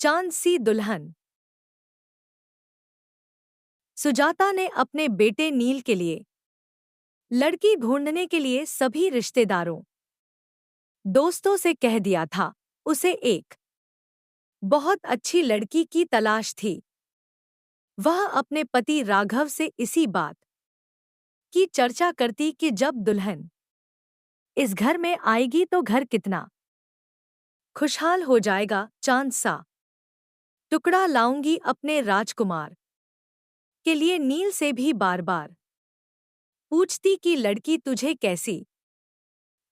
चांद सी दुल्हन। सुजाता ने अपने बेटे नील के लिए लड़की ढूंढने के लिए सभी रिश्तेदारों दोस्तों से कह दिया था। उसे एक बहुत अच्छी लड़की की तलाश थी। वह अपने पति राघव से इसी बात की चर्चा करती कि जब दुल्हन इस घर में आएगी तो घर कितना खुशहाल हो जाएगा। चांद सा टुकड़ा लाऊंगी अपने राजकुमार के लिए। नील से भी बार बार पूछती कि लड़की तुझे कैसी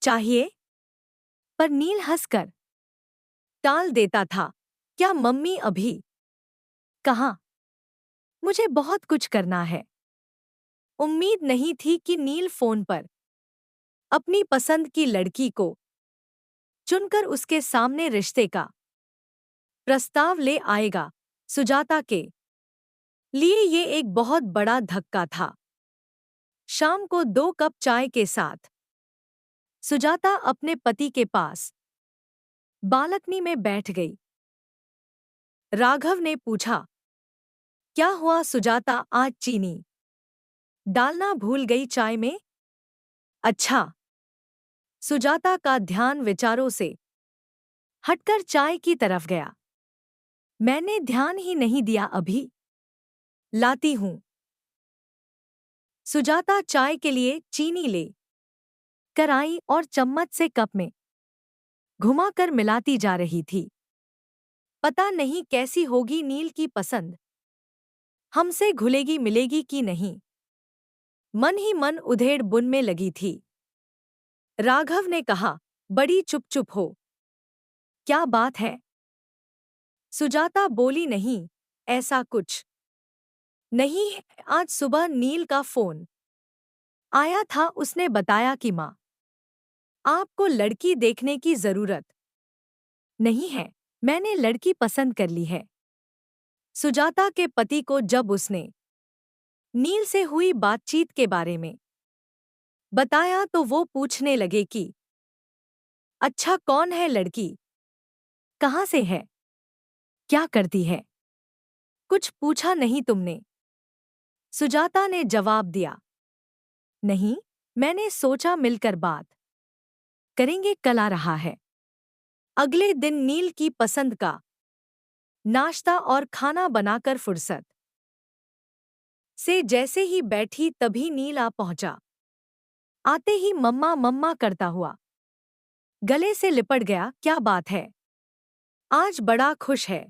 चाहिए, पर नील हंसकर टाल देता था। क्या मम्मी, अभी कहाँ, मुझे बहुत कुछ करना है। उम्मीद नहीं थी कि नील फोन पर अपनी पसंद की लड़की को चुनकर उसके सामने रिश्ते का प्रस्ताव ले आएगा। सुजाता के लिए ये एक बहुत बड़ा धक्का था। शाम को 2 कप चाय के साथ सुजाता अपने पति के पास बालकनी में बैठ गई। राघव ने पूछा, क्या हुआ सुजाता, आज चीनी डालना भूल गई चाय में? अच्छा। सुजाता का ध्यान विचारों से हटकर चाय की तरफ गया। मैंने ध्यान ही नहीं दिया, अभी लाती हूं। सुजाता चाय के लिए चीनी ले कर आई और चम्मच से कप में घुमाकर मिलाती जा रही थी। पता नहीं कैसी होगी नील की पसंद, हमसे घुलेगी मिलेगी कि नहीं। मन ही मन उधेड़ बुन में लगी थी। राघव ने कहा, बड़ी चुप चुप हो, क्या बात है? सुजाता बोली, नहीं, ऐसा कुछ नहीं है। आज सुबह नील का फोन आया था। उसने बताया कि माँ, आपको लड़की देखने की जरूरत नहीं है, मैंने लड़की पसंद कर ली है। सुजाता के पति को जब उसने नील से हुई बातचीत के बारे में बताया तो वो पूछने लगे कि अच्छा, कौन है लड़की, कहाँ से है, क्या करती है? कुछ पूछा नहीं तुमने? सुजाता ने जवाब दिया, नहीं, मैंने सोचा मिलकर बात करेंगे, कल आ रहा है। अगले दिन नील की पसंद का नाश्ता और खाना बनाकर फुर्सत से जैसे ही बैठी तभी नील आ पहुंचा। आते ही मम्मा मम्मा करता हुआ गले से लिपट गया। क्या बात है, आज बड़ा खुश है?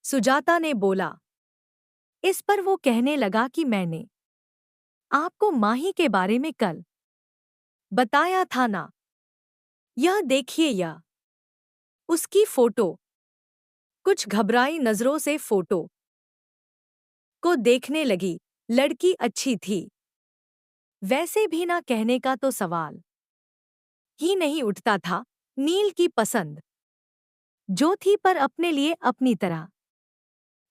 सुजाता ने बोला। इस पर वो कहने लगा कि मैंने आपको माही के बारे में कल बताया था ना, यह देखिए, यह उसकी फोटो। कुछ घबराई नजरों से फोटो को देखने लगी। लड़की अच्छी थी, वैसे भी ना कहने का तो सवाल ही नहीं उठता था। नील की पसंद जो थी, पर अपने लिए अपनी तरह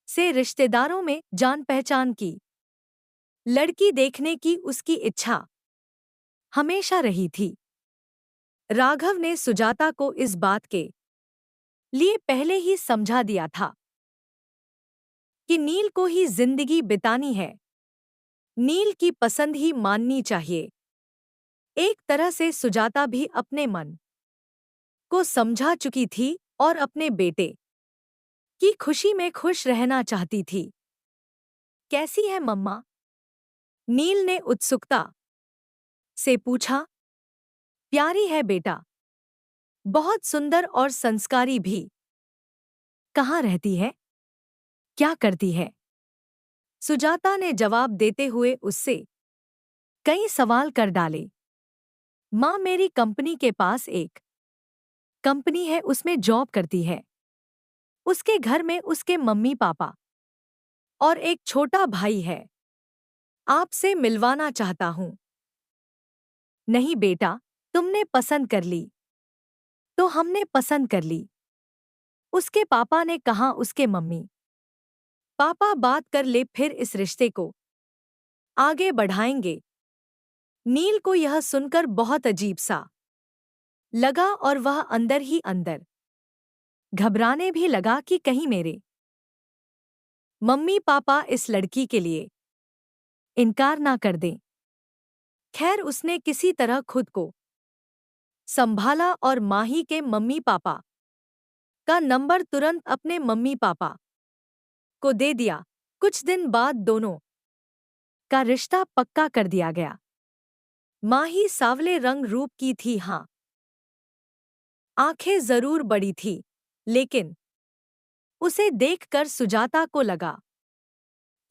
से रिश्तेदारों में जान पहचान की लड़की देखने की उसकी इच्छा हमेशा रही थी। राघव ने सुजाता को इस बात के लिए पहले ही समझा दिया था कि नील को ही जिंदगी बितानी है, नील की पसंद ही माननी चाहिए। एक तरह से सुजाता भी अपने मन को समझा चुकी थी और अपने बेटे की खुशी में खुश रहना चाहती थी। कैसी है मम्मा? नील ने उत्सुकता से पूछा। प्यारी है बेटा, बहुत सुंदर और संस्कारी भी। कहाँ रहती है, क्या करती है? सुजाता ने जवाब देते हुए उससे कई सवाल कर डाले। माँ, मेरी कंपनी के पास एक कंपनी है, उसमें जॉब करती है। उसके घर में उसके मम्मी पापा और एक छोटा भाई है। आपसे मिलवाना चाहता हूँ। नहीं बेटा, तुमने पसंद कर ली तो हमने पसंद कर ली, उसके पापा ने कहा। उसके मम्मी पापा बात कर ले, फिर इस रिश्ते को आगे बढ़ाएंगे। नील को यह सुनकर बहुत अजीब सा लगा और वह अंदर ही अंदर घबराने भी लगा कि कहीं मेरे मम्मी पापा इस लड़की के लिए इनकार ना कर दें। खैर उसने किसी तरह खुद को संभाला और माही के मम्मी पापा का नंबर तुरंत अपने मम्मी पापा को दे दिया। कुछ दिन बाद दोनों का रिश्ता पक्का कर दिया गया। माही सांवले रंग रूप की थी, हाँ, आंखें जरूर बड़ी थी, लेकिन उसे देखकर सुजाता को लगा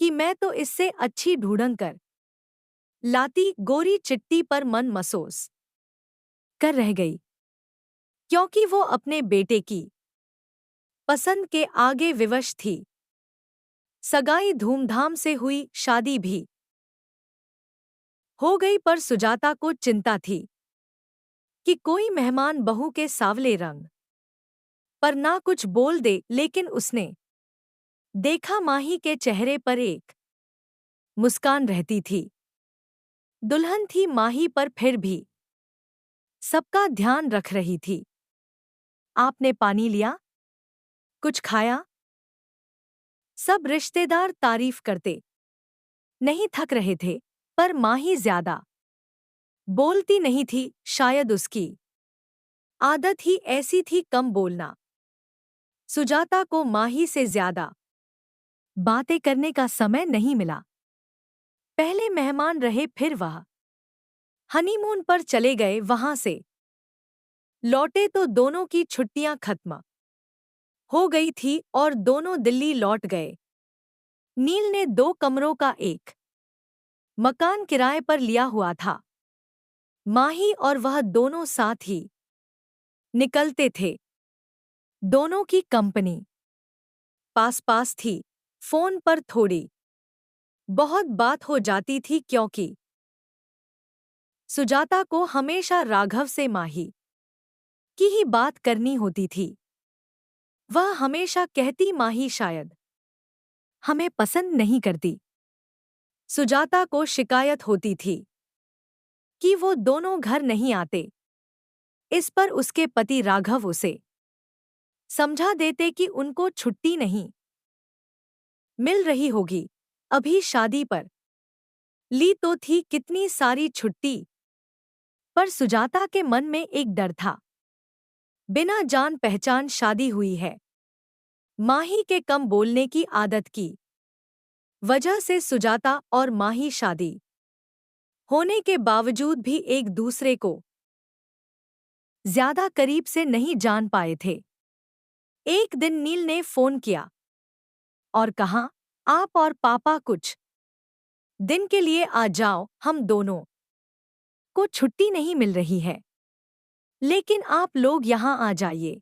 कि मैं तो इससे अच्छी ढूंढ कर लाती। गोरी चिट्टी पर मन महसूस कर रह गई, क्योंकि वो अपने बेटे की पसंद के आगे विवश थी। सगाई धूमधाम से हुई, शादी भी हो गई, पर सुजाता को चिंता थी कि कोई मेहमान बहू के सांवले रंग पर ना कुछ बोल दे। लेकिन उसने देखा माही के चेहरे पर एक मुस्कान रहती थी। दुल्हन थी माही, पर फिर भी सबका ध्यान रख रही थी। आपने पानी लिया? कुछ खाया? सब रिश्तेदार तारीफ करते नहीं थक रहे थे, पर माही ज्यादा बोलती नहीं थी। शायद उसकी आदत ही ऐसी थी, कम बोलना। सुजाता को माही से ज्यादा बातें करने का समय नहीं मिला। पहले मेहमान रहे, फिर वह हनीमून पर चले गए। वहां से लौटे तो दोनों की छुट्टियां खत्म हो गई थी और दोनों दिल्ली लौट गए। नील ने 2 कमरों का एक मकान किराए पर लिया हुआ था। माही और वह दोनों साथ ही निकलते थे। दोनों की कंपनी पास पास थी। फोन पर थोड़ी बहुत बात हो जाती थी, क्योंकि सुजाता को हमेशा राघव से माही की ही बात करनी होती थी। वह हमेशा कहती, माही शायद हमें पसंद नहीं करती। सुजाता को शिकायत होती थी कि वो दोनों घर नहीं आते। इस पर उसके पति राघव उसे समझा देते कि उनको छुट्टी नहीं मिल रही होगी। अभी शादी पर ली तो थी कितनी सारी छुट्टी, पर सुजाता के मन में एक डर था। बिना जान पहचान शादी हुई है। माही के कम बोलने की आदत की वजह से सुजाता और माही शादी होने के बावजूद भी एक दूसरे को ज्यादा करीब से नहीं जान पाए थे। एक दिन नील ने फोन किया और कहा, आप और पापा कुछ दिन के लिए आ जाओ। हम दोनों को छुट्टी नहीं मिल रही है, लेकिन आप लोग यहाँ आ जाइए,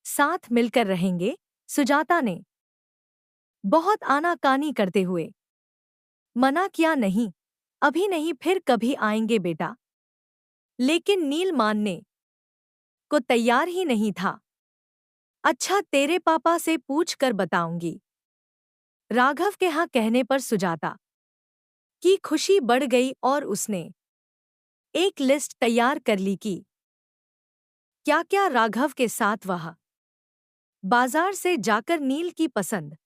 साथ मिलकर रहेंगे। सुजाता ने बहुत आनाकानी करते हुए मना किया, नहीं, अभी नहीं, फिर कभी आएंगे बेटा। लेकिन नील मानने को तैयार ही नहीं था। अच्छा, तेरे पापा से पूछ कर बताऊंगी। राघव के हाँ कहने पर सुजाता की खुशी बढ़ गई और उसने एक लिस्ट तैयार कर ली कि क्या क्या राघव के साथ वह बाजार से जाकर नील की पसंद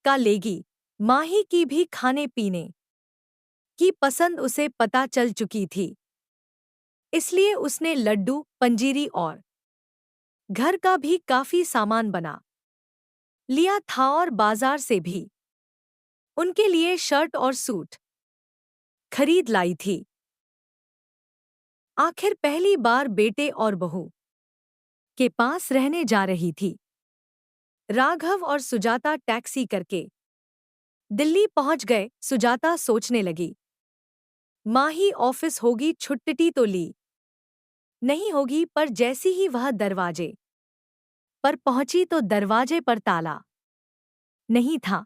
का लेगी। माही की भी खाने पीने की पसंद उसे पता चल चुकी थी, इसलिए उसने लड्डू, पंजीरी और घर का भी काफी सामान बना लिया था और बाजार से भी उनके लिए शर्ट और सूट खरीद लाई थी। आखिर पहली बार बेटे और बहू के पास रहने जा रही थी। राघव और सुजाता टैक्सी करके दिल्ली पहुंच गए। सुजाता सोचने लगी, माही ऑफिस होगी, छुट्टी तो ली नहीं होगी, पर जैसी ही वह दरवाजे पर पहुंची तो दरवाजे पर ताला नहीं था।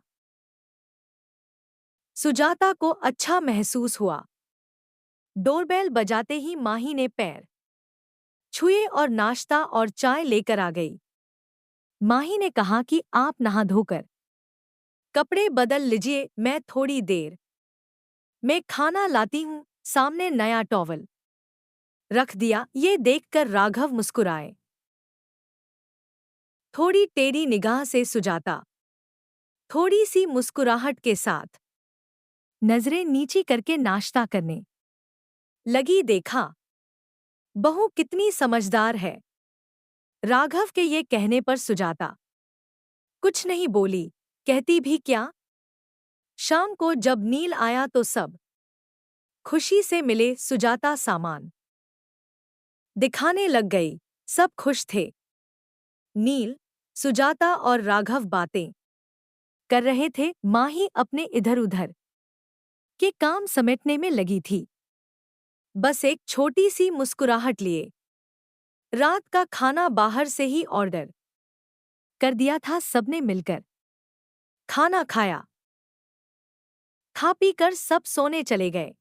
सुजाता को अच्छा महसूस हुआ। डोरबेल बजाते ही माही ने पैर छुए और नाश्ता और चाय लेकर आ गई। माही ने कहा कि आप नहा धोकर कपड़े बदल लीजिए, मैं थोड़ी देर में खाना लाती हूँ। सामने नया टॉवल रख दिया। ये देखकर राघव मुस्कुराए। थोड़ी टेढ़ी निगाह से सुजाता थोड़ी सी मुस्कुराहट के साथ नजरें नीची करके नाश्ता करने लगी। देखा, बहू कितनी समझदार है। राघव के ये कहने पर सुजाता कुछ नहीं बोली, कहती भी क्या। शाम को जब नील आया तो सब खुशी से मिले। सुजाता सामान दिखाने लग गई, सब खुश थे। नील, सुजाता और राघव बातें कर रहे थे। माही अपने इधर उधर के काम समेटने में लगी थी। बस एक छोटी सी मुस्कुराहट लिए रात का खाना बाहर से ही ऑर्डर कर दिया था। सबने मिलकर खाना खाया। खा पी कर सब सोने चले गए।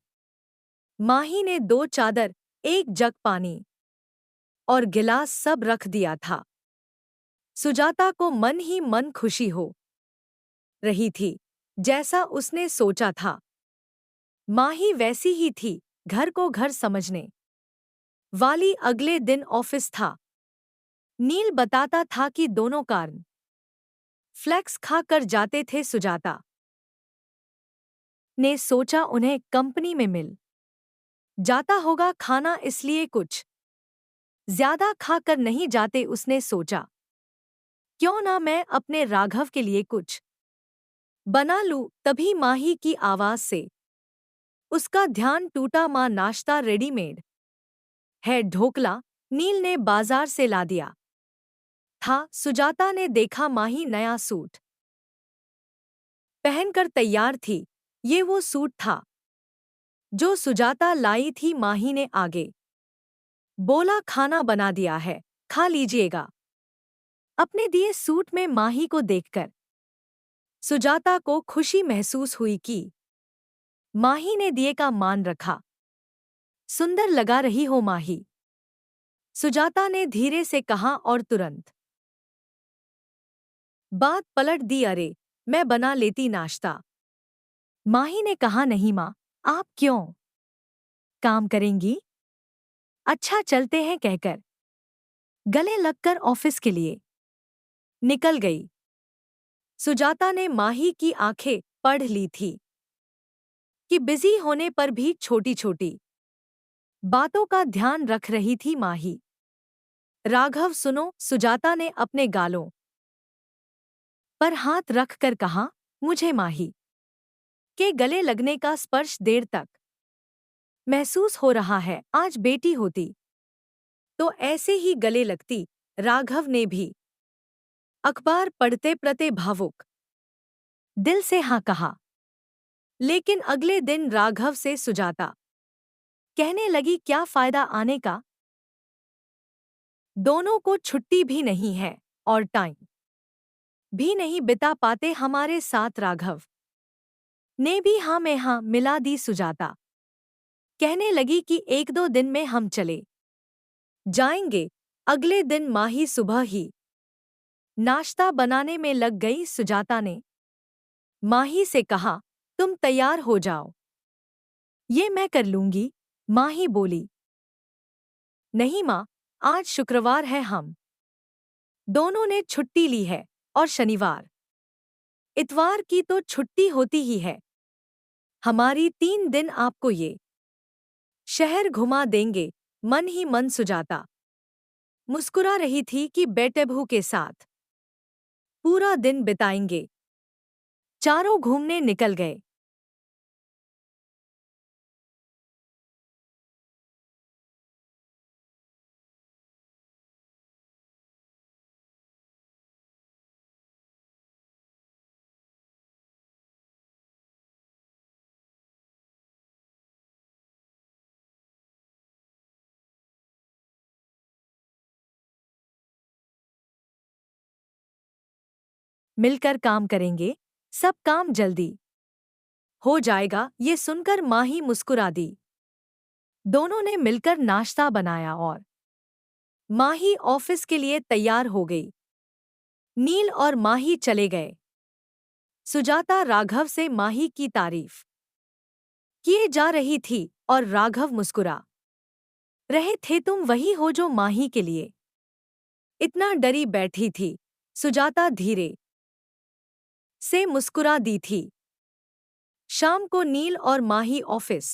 माही ने 2 चादर, 1 जग पानी और गिलास सब रख दिया था। सुजाता को मन ही मन खुशी हो रही थी, जैसा उसने सोचा था। माही वैसी ही थी, घर को घर समझने वाली। अगले दिन ऑफिस था। नील बताता था कि दोनों कारण फ्लेक्स खा कर जाते थे। सुजाता ने सोचा उन्हें कंपनी में मिल जाता होगा खाना, इसलिए कुछ ज्यादा खा कर नहीं जाते। उसने सोचा क्यों ना मैं अपने राघव के लिए कुछ बना लूं। तभी माही की आवाज से उसका ध्यान टूटा। माँ, नाश्ता रेडीमेड है। ढोकला नील ने बाजार से ला दिया था। सुजाता ने देखा माही नया सूट पहनकर तैयार थी। ये वो सूट था जो सुजाता लाई थी। माही ने आगे बोला, खाना बना दिया है, खा लीजिएगा। अपने दिए सूट में माही को देखकर सुजाता को खुशी महसूस हुई कि माही ने दिए का मान रखा। सुंदर लगा रही हो माही, सुजाता ने धीरे से कहा और तुरंत बात पलट दी। अरे, मैं बना लेती नाश्ता। माही ने कहा, नहीं माँ, आप क्यों काम करेंगी। अच्छा, चलते हैं कहकर गले लगकर ऑफिस के लिए निकल गई। सुजाता ने माही की आंखें पढ़ ली थी कि बिजी होने पर भी छोटी छोटी बातों का ध्यान रख रही थी माही। राघव, सुनो। सुजाता ने अपने गालों पर हाथ रखकर कहा, मुझे माही के गले लगने का स्पर्श देर तक महसूस हो रहा है। आज बेटी होती तो ऐसे ही गले लगती। राघव ने भी अखबार पढ़ते पढ़ते भावुक दिल से हाँ कहा। लेकिन अगले दिन राघव से सुजाता कहने लगी, क्या फायदा आने का। दोनों को छुट्टी भी नहीं है और टाइम भी नहीं बिता पाते हमारे साथ। राघव ने भी हाँ में हाँ मिला दी। सुजाता कहने लगी कि 1-2 दिन में हम चले जाएंगे। अगले दिन माही सुबह ही नाश्ता बनाने में लग गई। सुजाता ने माही से कहा, तुम तैयार हो जाओ, ये मैं कर लूंगी। माही बोली, नहीं माँ, आज शुक्रवार है, हम दोनों ने छुट्टी ली है और शनिवार इतवार की तो छुट्टी होती ही है हमारी। 3 दिन आपको ये शहर घुमा देंगे। मन ही मन सुजाता मुस्कुरा रही थी कि बेटेबहू के साथ पूरा दिन बिताएंगे। चारों घूमने निकल गए। मिलकर काम करेंगे, सब काम जल्दी हो जाएगा। ये सुनकर माही मुस्कुरा दी। दोनों ने मिलकर नाश्ता बनाया और माही ऑफिस के लिए तैयार हो गई। नील और माही चले गए। सुजाता राघव से माही की तारीफ किए जा रही थी और राघव मुस्कुरा रहे थे। तुम वही हो जो माही के लिए इतना डरी बैठी थी। सुजाता धीरे से मुस्कुरा दी थी। शाम को नील और माही ऑफिस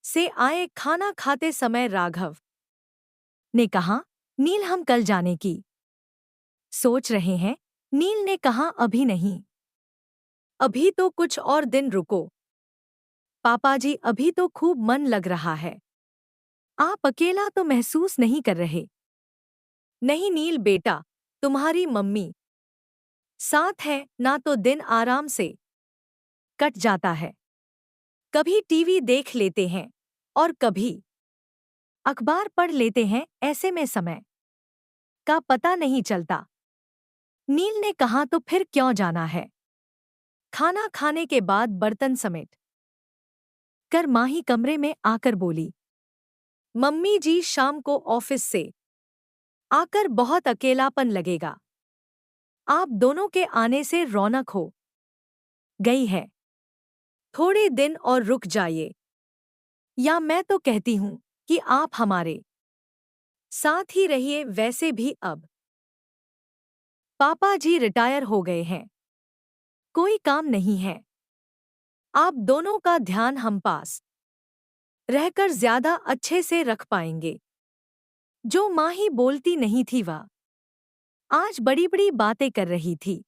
से आए। खाना खाते समय राघव ने कहा, नील हम कल जाने की सोच रहे हैं। नील ने कहा, अभी नहीं, अभी तो कुछ और दिन रुको। पापाजी, अभी तो खूब मन लग रहा है। आप अकेला तो महसूस नहीं कर रहे? नहीं नील बेटा, तुम्हारी मम्मी साथ है ना, तो दिन आराम से कट जाता है। कभी टीवी देख लेते हैं और कभी अखबार पढ़ लेते हैं। ऐसे में समय का पता नहीं चलता। नील ने कहा, तो फिर क्यों जाना है? खाना खाने के बाद बर्तन समेट कर माही कमरे में आकर बोली, मम्मी जी, शाम को ऑफिस से आकर बहुत अकेलापन लगेगा। आप दोनों के आने से रौनक हो गई है। थोड़े दिन और रुक जाइए, या मैं तो कहती हूं कि आप हमारे साथ ही रहिए। वैसे भी अब पापा जी रिटायर हो गए हैं, कोई काम नहीं है। आप दोनों का ध्यान हम पास रहकर ज्यादा अच्छे से रख पाएंगे। जो माही बोलती नहीं थी, वह आज बड़ी बड़ी बातें कर रही थी।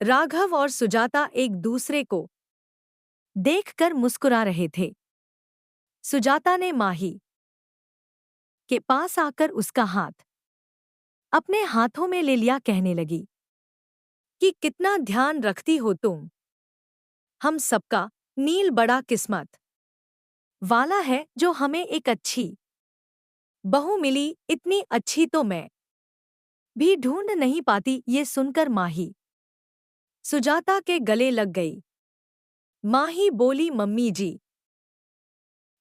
राघव और सुजाता एक दूसरे को देखकर मुस्कुरा रहे थे। सुजाता ने माही के पास आकर उसका हाथ अपने हाथों में ले लिया, कहने लगी कि कितना ध्यान रखती हो तुम हम सबका। नील बड़ा किस्मत वाला है जो हमें एक अच्छी बहू मिली। इतनी अच्छी तो मैं भी ढूंढ नहीं पाती। ये सुनकर माही सुजाता के गले लग गई। माही बोली, मम्मी जी,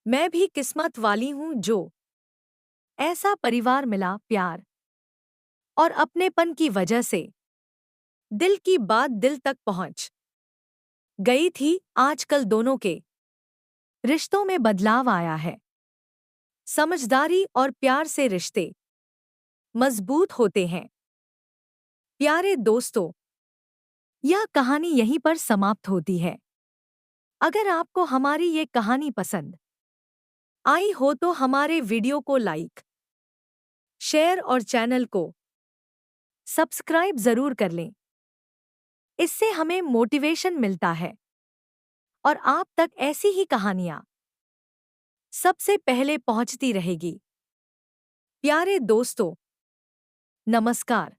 मैं भी किस्मत वाली हूं जो ऐसा परिवार मिला। प्यार और अपनेपन की वजह से दिल की बात दिल तक पहुंच गई थी। आजकल दोनों के रिश्तों में बदलाव आया है। समझदारी और प्यार से रिश्ते मजबूत होते हैं। प्यारे दोस्तों, यह कहानी यहीं पर समाप्त होती है। अगर आपको हमारी ये कहानी पसंद आई हो तो हमारे वीडियो को लाइक, शेयर और चैनल को सब्सक्राइब जरूर कर लें। इससे हमें मोटिवेशन मिलता है और आप तक ऐसी ही कहानियां सबसे पहले पहुंचती रहेगी। प्यारे दोस्तों, नमस्कार।